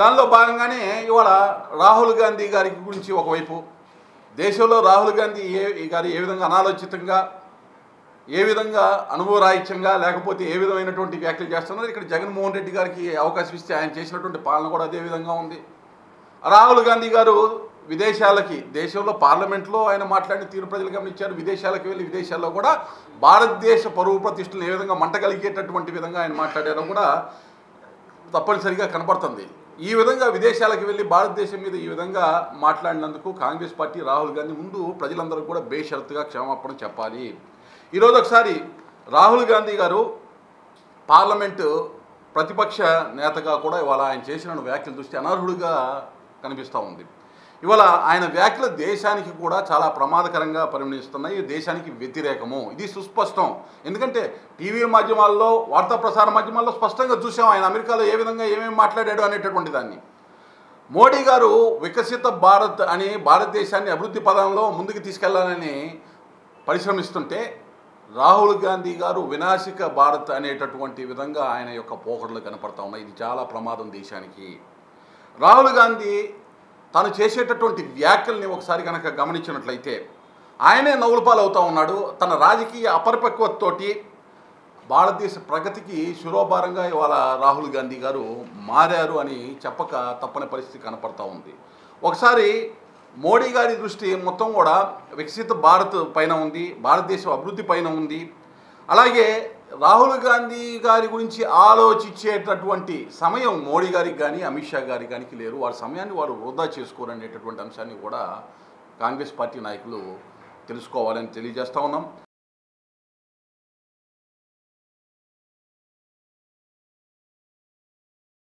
దానిలో భాగంగానే ఇవాళ రాహుల్ గాంధీ గారి గురించి ఒకవైపు దేశంలో రాహుల్ గాంధీ గారు ఏ విధంగా అనాలోచితంగా ఏ విధంగా అనుభవరాహిత్యంగా లేకపోతే ఏ విధమైనటువంటి వ్యాఖ్యలు చేస్తున్నారు. ఇక్కడ జగన్మోహన్ రెడ్డి గారికి అవకాశం ఇస్తే ఆయన చేసినటువంటి పాలన కూడా అదే విధంగా ఉంది. రాహుల్ గాంధీ గారు విదేశాలకి దేశంలో పార్లమెంట్లో ఆయన మాట్లాడిన తీరు ప్రజలు గమనించారు. విదేశాలకు వెళ్ళి విదేశాల్లో కూడా భారతదేశ పరువు ప్రతిష్టలు ఏ విధంగా మంటగలిగేటటువంటి విధంగా ఆయన మాట్లాడారో కూడా తప్పనిసరిగా కనపడుతుంది. ఈ విధంగా విదేశాలకు వెళ్ళి భారతదేశం మీద ఈ విధంగా మాట్లాడినందుకు కాంగ్రెస్ పార్టీ రాహుల్ గాంధీ ముందు ప్రజలందరూ కూడా బేషరతుగా క్షమాపణ చెప్పాలి. ఈరోజు ఒకసారి రాహుల్ గాంధీ గారు పార్లమెంటు ప్రతిపక్ష నేతగా కూడా ఇవాళ ఆయన చేసిన వ్యాఖ్యలు చూస్తే అనర్హుడిగా కనిపిస్తూ ఉంది. ఇవాళ ఆయన వ్యాఖ్యలు దేశానికి కూడా చాలా ప్రమాదకరంగా పరిగణిస్తున్నాయి. దేశానికి వ్యతిరేకము, ఇది సుస్పష్టం. ఎందుకంటే టీవీ మాధ్యమాల్లో వార్తా ప్రసార మాధ్యమాల్లో స్పష్టంగా చూసాం ఆయన అమెరికాలో ఏ విధంగా ఏమేమి మాట్లాడాడు అనేటటువంటి దాన్ని. మోడీ గారు వికసిత భారత్ అని భారతదేశాన్ని అభివృద్ధి పదంలో ముందుకు తీసుకెళ్లాలని పరిశ్రమిస్తుంటే రాహుల్ గాంధీ గారు వినాశక భారత్ అనేటటువంటి విధంగా ఆయన యొక్క పోకడలు కనపడతా ఉన్నాయి. ఇది చాలా ప్రమాదం దేశానికి. రాహుల్ గాంధీ తాను చేసేటటువంటి వ్యాఖ్యల్ని ఒకసారి కనుక గమనించినట్లయితే ఆయనే నవ్వులపాలు అవుతూ ఉన్నాడు. తన రాజకీయ అపరిపక్వతతోటి భారతదేశ ప్రగతికి శిరోభారంగా ఇవాళ రాహుల్ గాంధీ గారు మారారు అని చెప్పక తప్పని పరిస్థితి కనపడతా ఉంది. ఒకసారి మోడీ గారి దృష్టి మొత్తం కూడా వికసిత భారత్ పైన ఉంది, భారతదేశం అభివృద్ధి పైన ఉంది. అలాగే రాహుల్ గాంధీ గారి గురించి ఆలోచించేటటువంటి సమయం మోడీ గారికి కానీ అమిత్ షా గారికి కానీ లేరు. వారి సమయాన్ని వారు వృధా చేసుకోరనేటటువంటి అంశాన్ని కూడా కాంగ్రెస్ పార్టీ నాయకులు తెలుసుకోవాలని తెలియజేస్తూ ఉన్నాం.